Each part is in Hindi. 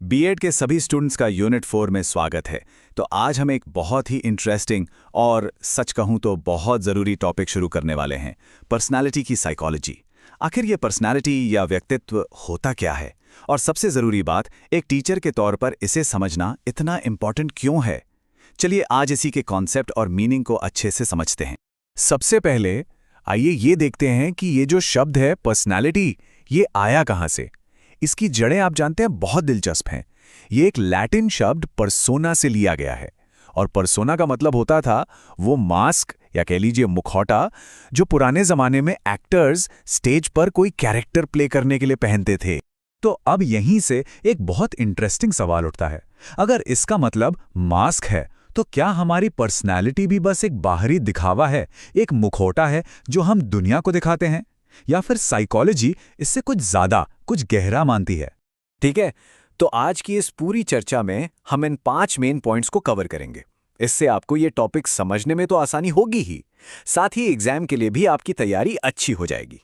बीएड के सभी स्टूडेंट्स का यूनिट 4 में स्वागत है। तो आज हम एक बहुत ही इंटरेस्टिंग और सच कहूं तो बहुत ज़रूरी टॉपिक शुरू करने वाले हैं, पर्सनालिटी की साइकोलॉजी। आखिर ये पर्सनालिटी या व्यक्तित्व होता क्या है, और सबसे ज़रूरी बात, एक टीचर के तौर पर इसे समझना इतना इम्पॉर्टेंट क्यों है। चलिए आज इसी के कॉन्सेप्ट और मीनिंग को अच्छे से समझते हैं। सबसे पहले आइए ये देखते हैं कि ये जो शब्द है पर्सनालिटी, ये आया कहाँ से। इसकी जड़ें आप जानते हैं बहुत दिलचस्प हैं। ये एक लैटिन शब्द पर्सोना से लिया गया है, और पर्सोना का मतलब होता था वो मास्क या कह लीजिए मुखौटा जो पुराने जमाने में एक्टर्स स्टेज पर कोई कैरेक्टर प्ले करने के लिए पहनते थे। तो अब यहीं से एक बहुत इंटरेस्टिंग सवाल उठता है, अगर इसका मतलब मास्क है तो क्या हमारी पर्सनैलिटी भी बस एक बाहरी दिखावा है, एक मुखौटा है जो हम दुनिया को दिखाते हैं, या फिर साइकोलॉजी इससे कुछ ज्यादा, कुछ गहरा मानती है? ठीक है, तो आज की इस पूरी चर्चा में हम इन 5 मेन पॉइंट्स को कवर करेंगे। इससे आपको ये टॉपिक समझने में तो आसानी होगी ही, साथ ही एग्जाम के लिए भी आपकी तैयारी अच्छी हो जाएगी।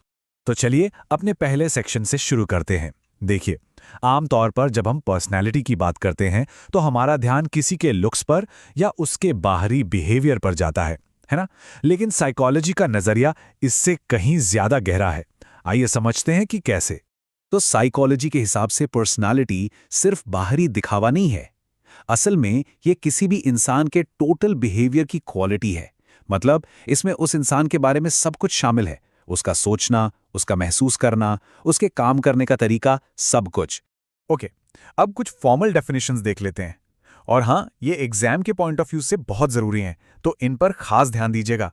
तो चलिए अपने पहले सेक्शन से शुरू करते हैं। देखिए, आमतौर पर जब हम पर्सनैलिटी की बात करते हैं तो हमारा ध्यान किसी के लुक्स पर या उसके बाहरी बिहेवियर पर जाता है ना? लेकिन साइकोलॉजी का नजरिया इससे कहीं ज्यादा गहरा है। आइए समझते हैं कि कैसे। तो साइकोलॉजी के हिसाब से पर्सनालिटी सिर्फ बाहरी दिखावा नहीं है। असल में ये किसी भी इंसान के टोटल बिहेवियर की क्वालिटी है। मतलब इसमें उस इंसान के बारे में सब कुछ शामिल है, उसका सोचना, उसका महसूस करना, उसके काम करने का तरीका, सब कुछ। ओके, अब कुछ फॉर्मल डेफिनेशंस देख लेते हैं। और हाँ, ये एग्जाम के पॉइंट ऑफ व्यू से बहुत जरूरी हैं, तो इन पर खास ध्यान दीजिएगा।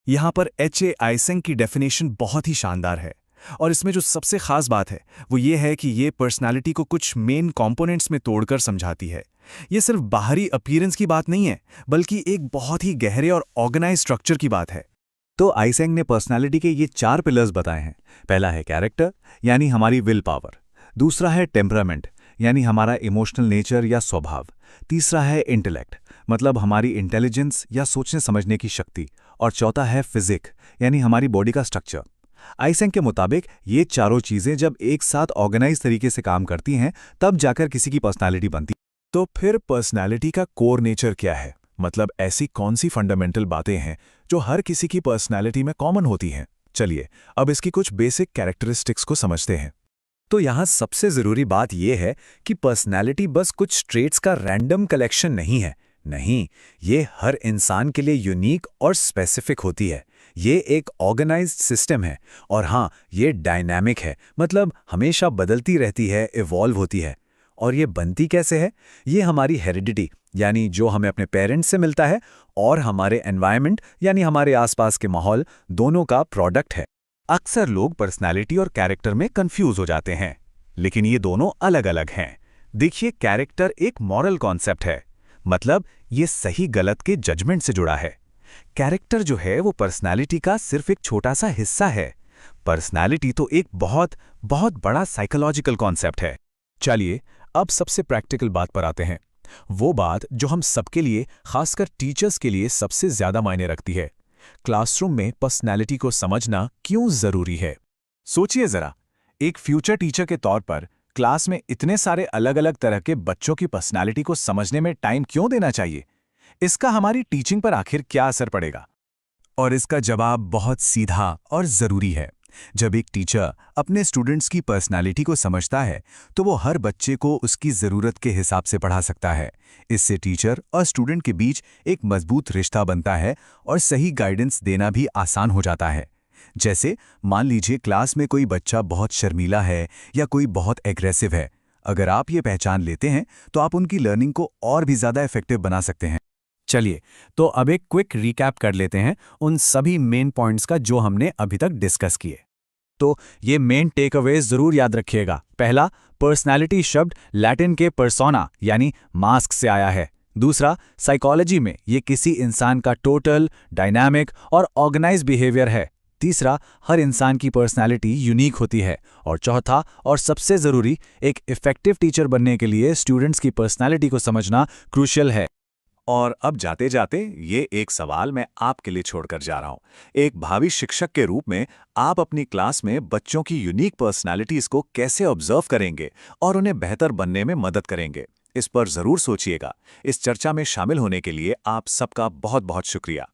यहाँ पर H.A. आइसेंग की डेफिनेशन बहुत ही शानदार है, और इसमें जो सबसे खास बात है वो ये है कि ये पर्सनालिटी को कुछ मेन कंपोनेंट्स में तोड़कर समझाती है। ये सिर्फ बाहरी अपीयरेंस की बात नहीं है, बल्कि एक बहुत ही गहरे और ऑर्गेनाइज स्ट्रक्चर की बात है। तो आइसेंग ने पर्सनालिटी के ये 4 पिलर्स बताए हैं। पहला है कैरेक्टर, यानी हमारी विल पावर। दूसरा है टेम्परामेंट, यानी हमारा इमोशनल नेचर या स्वभाव। तीसरा है इंटेलेक्ट, मतलब हमारी इंटेलिजेंस या सोचने समझने की शक्ति। और चौथा है फिजिक, यानी हमारी बॉडी का स्ट्रक्चर। आइसेंग के मुताबिक ये चारों चीजें जब एक साथ ऑर्गेनाइज तरीके से काम करती हैं, तब जाकर किसी की पर्सनालिटी बनती। तो फिर पर्सनालिटी का कोर नेचर क्या है? मतलब ऐसी कौन सी फंडामेंटल बातें हैं जो हर किसी की पर्सनालिटी में कॉमन होती हैं? चलिए अब इसकी कुछ बेसिक कैरेक्टरिस्टिक्स को समझते हैं। तो यहाँ सबसे जरूरी बात यह है कि पर्सनालिटी बस कुछ ट्रेट्स का रैंडम कलेक्शन नहीं है। नहीं, ये हर इंसान के लिए यूनिक और स्पेसिफिक होती है। ये एक ऑर्गेनाइज्ड सिस्टम है, और हाँ, ये डायनामिक है, मतलब हमेशा बदलती रहती है, इवॉल्व होती है। और ये बनती कैसे है? ये हमारी हेरिडिटी, यानी जो हमें अपने पेरेंट्स से मिलता है, और हमारे एनवायरनमेंट, यानी हमारे आसपास के माहौल, दोनों का प्रोडक्ट है। अक्सर लोग पर्सनालिटी और कैरेक्टर में कंफ्यूज हो जाते हैं, लेकिन ये दोनों अलग अलग हैं। देखिए, कैरेक्टर एक मॉरल कॉन्सेप्ट है, मतलब ये सही गलत के जजमेंट से जुड़ा है। कैरेक्टर जो है वो पर्सनालिटी का सिर्फ एक छोटा सा हिस्सा है। पर्सनालिटी तो एक बहुत बहुत बड़ा साइकोलॉजिकल कॉन्सेप्ट है। चलिए अब सबसे प्रैक्टिकल बात पर आते हैं, वो बात जो हम सबके लिए, खासकर टीचर्स के लिए सबसे ज्यादा मायने रखती है। क्लासरूम में पर्सनालिटी को समझना क्यों जरूरी है? सोचिए जरा, एक फ्यूचर टीचर के तौर पर क्लास में इतने सारे अलग अलग तरह के बच्चों की पर्सनालिटी को समझने में टाइम क्यों देना चाहिए? इसका हमारी टीचिंग पर आखिर क्या असर पड़ेगा? और इसका जवाब बहुत सीधा और जरूरी है। जब एक टीचर अपने स्टूडेंट्स की पर्सनालिटी को समझता है, तो वो हर बच्चे को उसकी ज़रूरत के हिसाब से पढ़ा सकता है। इससे टीचर और स्टूडेंट के बीच एक मजबूत रिश्ता बनता है, और सही गाइडेंस देना भी आसान हो जाता है। जैसे मान लीजिए क्लास में कोई बच्चा बहुत शर्मीला है या कोई बहुत एग्रेसिव है। अगर आप ये पहचान लेते हैं, तो आप उनकी लर्निंग को और भी ज़्यादा इफेक्टिव बना सकते हैं। चलिए, तो अब एक क्विक रिकैप कर लेते हैं उन सभी मेन पॉइंट्स का जो हमने अभी तक डिस्कस किए। तो ये मेन टेक अवेज जरूर याद रखिएगा। पहला, पर्सनालिटी शब्द लैटिन के पर्सोना यानी मास्क से आया है। दूसरा, साइकोलॉजी में ये किसी इंसान का टोटल, डायनामिक और ऑर्गेनाइज बिहेवियर है। तीसरा, हर इंसान की पर्सनालिटी यूनिक होती है। और चौथा और सबसे जरूरी, एक इफेक्टिव टीचर बनने के लिए स्टूडेंट्स की पर्सनालिटी को समझना क्रूशियल है। और अब जाते जाते ये एक सवाल मैं आपके लिए छोड़कर जा रहा हूं। एक भावी शिक्षक के रूप में आप अपनी क्लास में बच्चों की यूनिक पर्सनालिटीज को कैसे ऑब्जर्व करेंगे और उन्हें बेहतर बनने में मदद करेंगे, इस पर जरूर सोचिएगा। इस चर्चा में शामिल होने के लिए आप सबका बहुत बहुत शुक्रिया।